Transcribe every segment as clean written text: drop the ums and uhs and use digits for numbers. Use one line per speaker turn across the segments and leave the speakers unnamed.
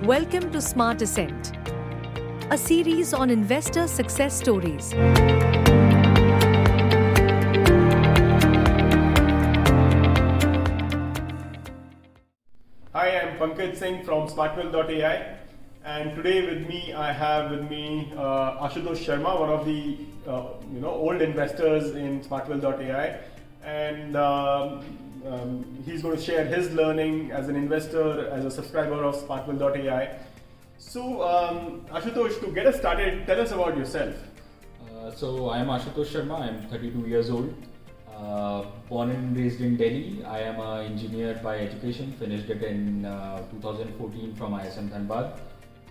Welcome to SmartAscent, a series on investor success stories.
Hi, I'm Pankaj Singh from SmartWealth.ai, and today I have Ashutosh Sharma, one of the old investors in SmartWealth.ai, and he's going to share his learning as an investor, as a subscriber of SmartWealth.ai. So, Ashutosh, to get us started, tell us about yourself.
So I am Ashutosh Sharma. I am 32 years old. Born and raised in Delhi. I am an engineer by education. Finished it in 2014 from IIM Dhanbad.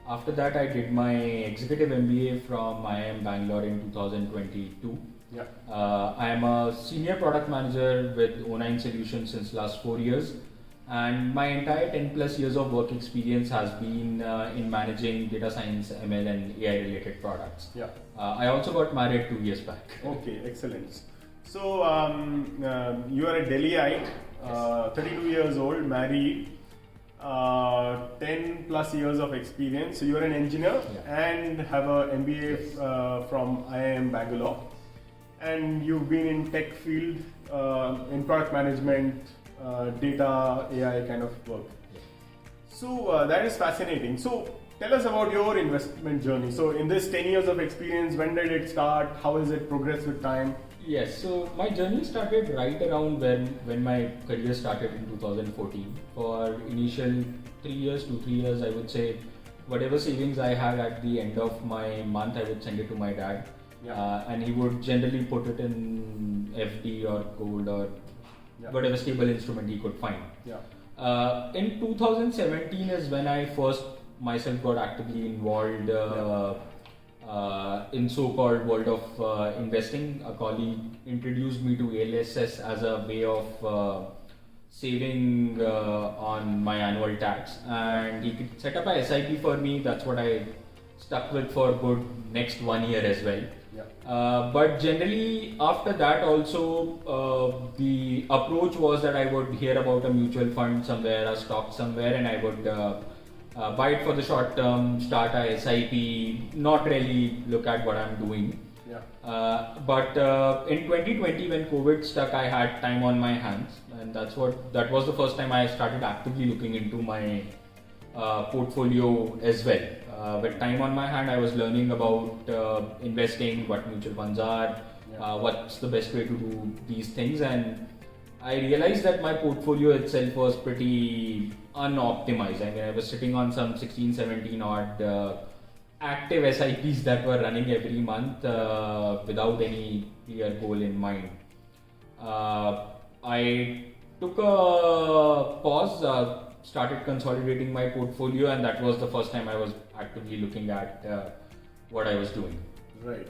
After that, I did my executive MBA from IIM Bangalore in 2022.
Yeah.
I am a senior product manager with O9 Solutions since last 4 years, and my entire 10 plus years of work experience has been in managing data science, ML, and AI related products.
Yeah.
I also got married 2 years back.
Okay, excellent. So you are a Delhiite, 32 years old, married, 10 plus years of experience. So you are an engineer and have a MBA from IIM Bangalore, and you've been in tech field in product management, data, AI kind of work. So that is fascinating. So tell us about your investment journey. So in this 10 years of experience, when did it start? How has it progressed with time?
Yes, so my journey started right around when my career started in 2014. For initial 2-3 years, I would say whatever savings I had at the end of my month, I would send it to my dad. Yeah. And he would generally put it in FD or gold or whatever stable instrument he could find.
Yeah.
In 2017 is when I first myself got actively involved in so-called world of investing. A colleague introduced me to ALSS as a way of saving on my annual tax, and he could set up a SIP for me. That's what I stuck with for good next 1 year as well.
Yeah.
But generally after that also the approach was that I would hear about a mutual fund somewhere, a stock somewhere, and I would buy it for the short term, start a SIP, not really look at what I'm doing.
Yeah.
But in 2020 when COVID stuck, I had time on my hands, and that was the first time I started actively looking into my portfolio as well. With time on my hand, I was learning about investing, what mutual funds are, what's the best way to do these things, and I realized that my portfolio itself was pretty unoptimized. I mean, I was sitting on some 16-17 odd active SIPs that were running every month without any clear goal in mind. I took a pause, started consolidating my portfolio, and that was the first time I was actively looking at what I was doing.
Right.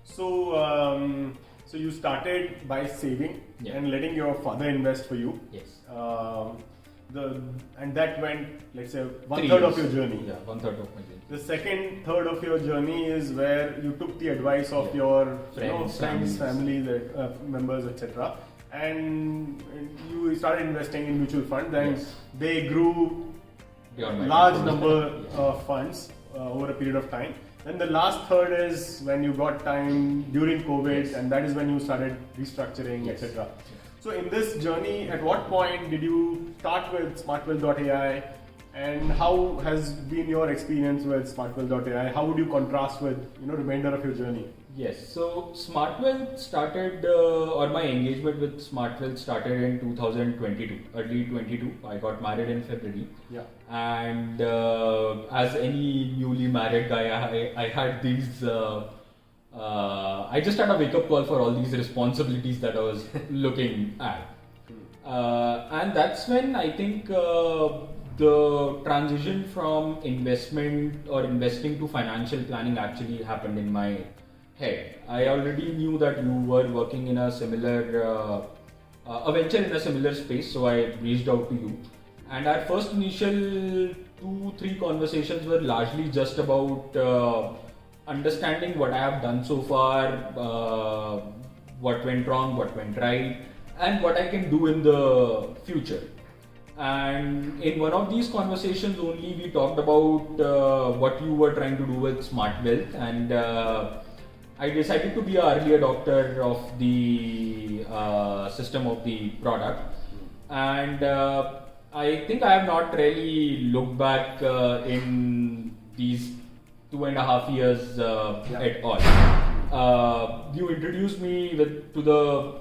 So, so you started by saving and letting your father invest for you.
Yes.
And that went, let's say, 1/3 of your journey.
Yeah, 1/3 of my journey.
The second third of your journey is where you took the advice of your friends, family members, etc. And you started investing in mutual funds, and they grew large number of funds over a period of time. Then the last third is when you got time during COVID, and that is when you started restructuring, etc. So in this journey, at what point did you start with SmartWealth.ai, and how has been your experience with SmartWealth.ai? How would you contrast with remainder of your journey?
Yes, so SmartWealth started, or my engagement with SmartWealth started in 2022, early 22. I got married in February.
Yeah.
And as any newly married guy, I had these, I just had a wake-up call for all these responsibilities that I was looking at. And that's when I think the transition from investment or investing to financial planning actually happened in my head. I already knew that you were working in a similar, a venture in a similar space, so I reached out to you. And our first initial 2-3 conversations were largely just about understanding what I have done so far, what went wrong, what went right, and what I can do in the future. And in one of these conversations only, we talked about what you were trying to do with SmartWealth, and I decided to be an early adopter of the system of the product. And I think I have not really looked back in these 2.5 years at all. You introduced me to the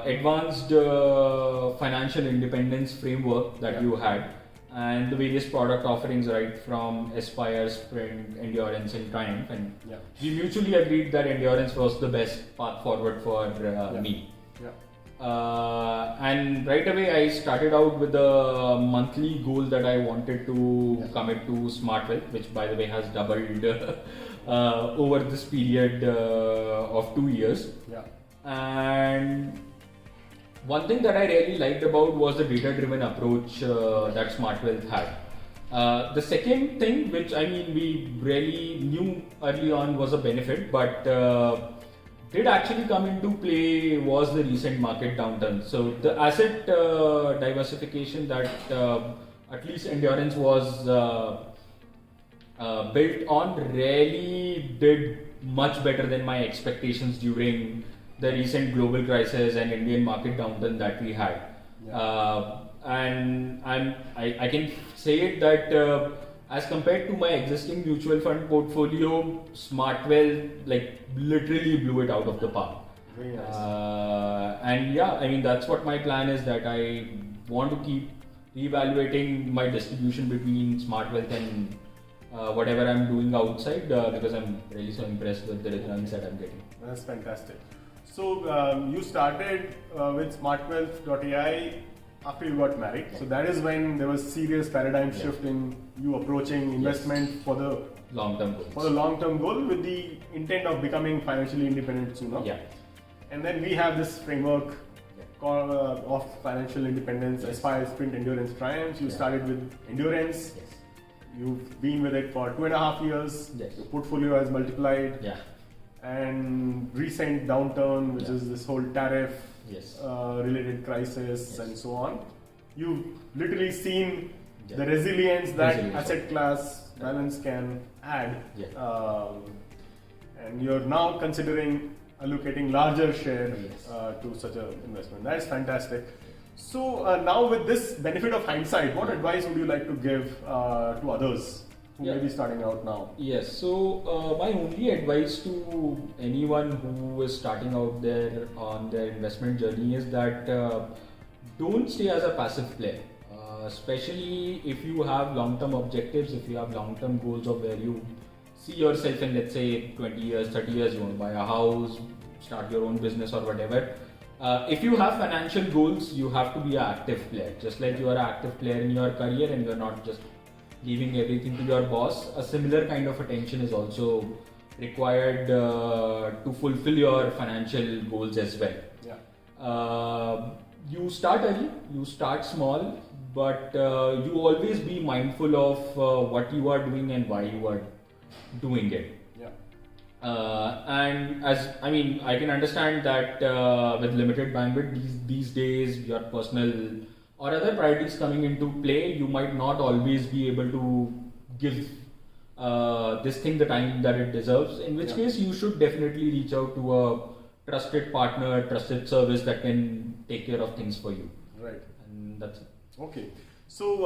advanced financial independence framework that you had, and the various product offerings, right from Aspire, Sprint, Endurance, and Triumph. And we mutually agreed that Endurance was the best path forward for me. And right away I started out with a monthly goal that I wanted to commit to SmartWealth, which by the way has doubled over this period of 2 years. And one thing that I really liked about was the data-driven approach that SmartWealth had. The second thing, which we really knew early on was a benefit, but did actually come into play, was the recent market downturn. So the asset diversification that at least Endurance was built on really did much better than my expectations during the recent global crisis and Indian market downturn that we had. And I can say it that as compared to my existing mutual fund portfolio, SmartWealth literally blew it out of the park.
Very nice.
And that's what my plan is, that I want to keep reevaluating my distribution between SmartWealth and whatever I'm doing outside, because I'm really so impressed with the returns that I'm getting.
That's fantastic. So you started with SmartWealth.ai after you got married. So that is when there was serious paradigm shift in you approaching investment for the
long-term goals.
For the long-term goal with the intent of becoming financially independent sooner. And then we have this framework called, of financial independence, Aspire, Sprint, Endurance, Triumph. You started with Endurance. You've been with it for 2.5 years. Your portfolio has multiplied. And recent downturn, which is this whole tariff related crisis and so on. You've literally seen the resilience that asset class balance can add. And you're now considering allocating larger share to such an investment. That's fantastic. So now with this benefit of hindsight, what advice would you like to give to others who may be starting out now?
Yes, so my only advice to anyone who is starting out there on their investment journey is that don't stay as a passive player. Especially if you have long-term objectives, if you have long-term goals of where you see yourself in, let's say 20 years, 30 years, you want to buy a house, start your own business or whatever. If you have financial goals, you have to be an active player. Just like you are an active player in your career and you are not just giving everything to your boss, a similar kind of attention is also required to fulfill your financial goals as well. You start early, you start small, but you always be mindful of what you are doing and why you are doing it. And I can understand that with limited bandwidth these days, your personal or other priorities coming into play, you might not always be able to give this thing the time that it deserves, in which case you should definitely reach out to a trusted partner, trusted service that can take care of things for you.
Right.
And that's it.
Okay. So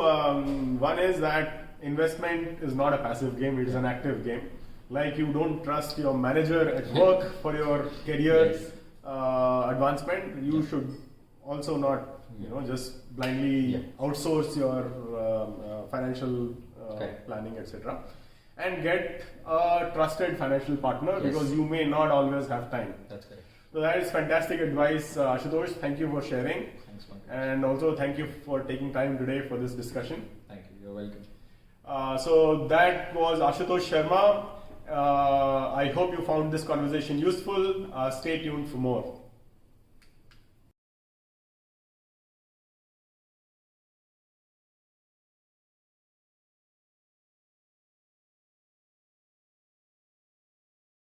one is that investment is not a passive game, it is an active game. Like you don't trust your manager at work for your career advancement, you should also not just blindly outsource your financial planning, etc. And get a trusted financial partner because you may not always have time.
That's correct.
So that is fantastic advice, Ashutosh. Thank you for sharing.
Thanks, Pankaj.
And also thank you for taking time today for this discussion.
Thank you. You're welcome.
So that was Ashutosh Sharma. I hope you found this conversation useful. Stay tuned for more.